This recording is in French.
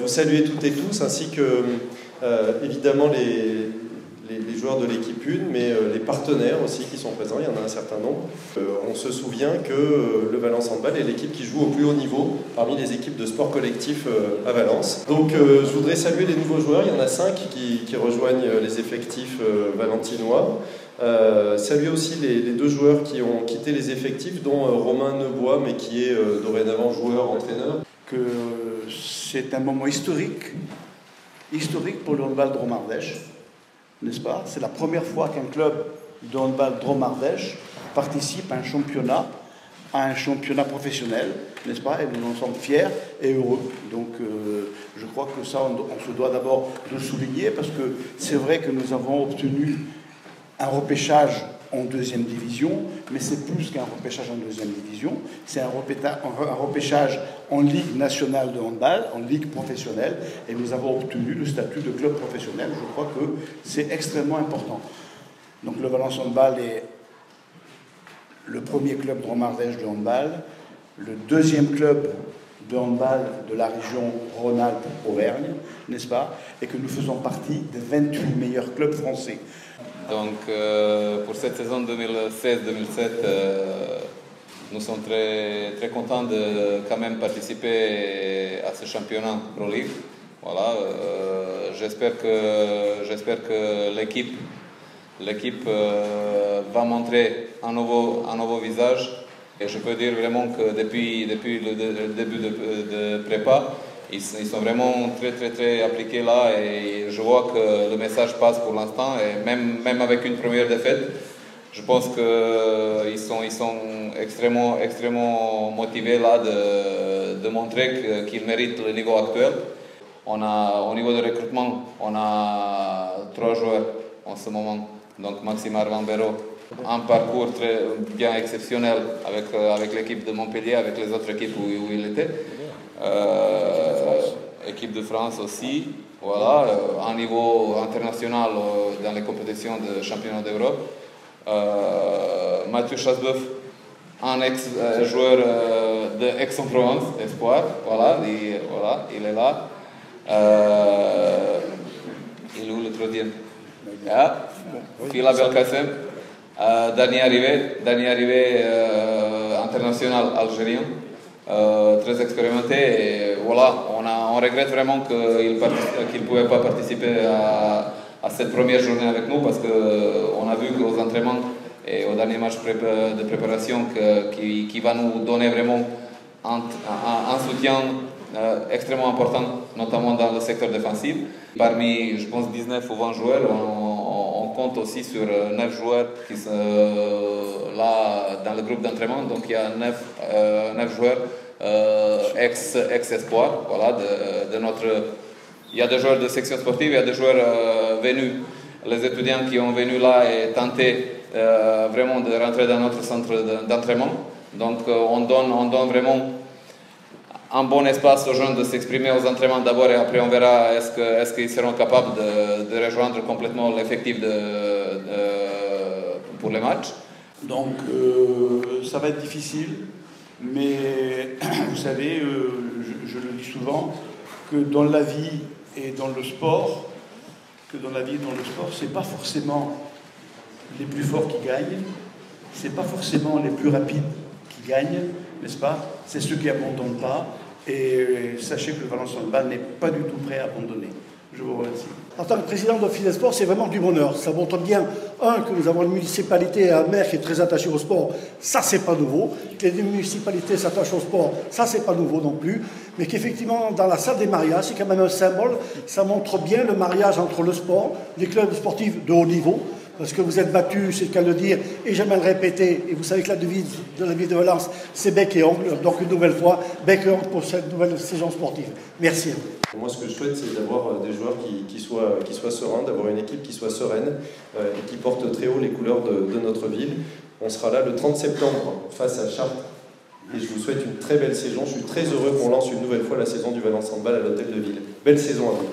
vous saluer toutes et tous, ainsi que évidemment les joueurs de l'équipe 1, mais les partenaires aussi qui sont présents, il y en a un certain nombre. On se souvient que le Valence Handball est l'équipe qui joue au plus haut niveau parmi les équipes de sport collectif à Valence. Donc je voudrais saluer les nouveaux joueurs, il y en a 5 qui rejoignent les effectifs valentinois. Saluer aussi les 2 joueurs qui ont quitté les effectifs, dont Romain Neubois, mais qui est dorénavant joueur-entraîneur. Que c'est un moment historique pour le handball Drôme-Ardèche, n'est-ce pas? C'est la première fois qu'un club de handball Drôme-Ardèche participe à un championnat professionnel, n'est-ce pas? Et nous en sommes fiers et heureux. Donc je crois que ça, on se doit d'abord de le souligner, parce que c'est vrai que nous avons obtenu un repêchage en 2e division, mais c'est plus qu'un repêchage en 2e division, c'est un repêchage en Ligue nationale de handball, en Ligue professionnelle, et nous avons obtenu le statut de club professionnel. Je crois que c'est extrêmement important. Donc le Valence Handball est le premier club Drôme-Ardèche de handball, le 2e club de handball de la région Rhône-Alpes-Auvergne, n'est-ce pas? Et que nous faisons partie des 28 meilleurs clubs français. Donc pour cette saison 2016-2017, nous sommes très contents de quand même participer à ce championnat Pro League. Voilà, j'espère que l'équipe va montrer un nouveau visage. Et je peux dire vraiment que depuis le début de prépa, ils sont vraiment très appliqués là, et je vois que le message passe pour l'instant, et même avec une première défaite, je pense qu'ils sont extrêmement motivés là de montrer qu'ils méritent le niveau actuel. Au niveau de recrutement, on a 3 joueurs en ce moment. Donc Maxime Arvan-Béraud, un parcours très bien exceptionnel avec l'équipe de Montpellier, avec les autres équipes où il était. Équipe de France aussi, voilà, un niveau international dans les compétitions de championnat d'Europe. Mathieu Chassebeuf, un ex-joueur de Aix-en-Provence, espoir, voilà, il est là. Il est où le 3e? Fila Belkacem, Dani Arrivé, international algérien. Très expérimenté, et voilà, on regrette vraiment qu'il ne pouvait pas participer à cette première journée avec nous, parce qu'on a vu qu'aux entraînements et au dernier match de préparation qui va nous donner vraiment un soutien extrêmement important, notamment dans le secteur défensif. Parmi, je pense, 19 ou 20 joueurs, on compte aussi sur 9 joueurs qui sont là dans le groupe d'entraînement. Donc il y a 9 joueurs ex-espoir, voilà, de notre... Il y a des joueurs de section sportive, il y a des joueurs venus, les étudiants qui ont venu là et tenté vraiment de rentrer dans notre centre d'entraînement. Donc on donne vraiment un bon espace aux jeunes de s'exprimer aux entraînements d'abord, et après on verra est-ce qu'ils seront capables de rejoindre complètement l'effectif pour les matchs. Donc ça va être difficile, mais vous savez, je le dis souvent, que dans la vie et dans le sport, c'est pas forcément les plus forts qui gagnent, c'est pas forcément les plus rapides qui gagnent, n'est-ce pas? C'est ceux qui n'abandonnent pas, et sachez que le Valence Handball n'est pas du tout prêt à abandonner. Je vous remercie. En tant que président de Fidesport, c'est vraiment du bonheur. Ça montre bien, que nous avons une municipalité à Mer qui est très attachée au sport. Ça, c'est pas nouveau. Que les municipalités s'attachent au sport, ça, c'est pas nouveau non plus. Mais qu'effectivement, dans la salle des mariages, c'est quand même un symbole. Ça montre bien le mariage entre le sport, les clubs sportifs de haut niveau, parce que vous êtes battus, c'est le cas de le dire, et j'aime le répéter, et vous savez que la devise de la ville de Valence, c'est bec et ongle, donc une nouvelle fois, bec et ongle pour cette nouvelle saison sportive. Merci. Moi, ce que je souhaite, c'est d'avoir des joueurs qui soient sereins, d'avoir une équipe qui soit sereine, et qui porte très haut les couleurs de notre ville. On sera là le 30 septembre face à Chartres, et je vous souhaite une très belle saison. Je suis très heureux qu'on lance une nouvelle fois la saison du Valence Handball à l'Hôtel de Ville. Belle saison à vous.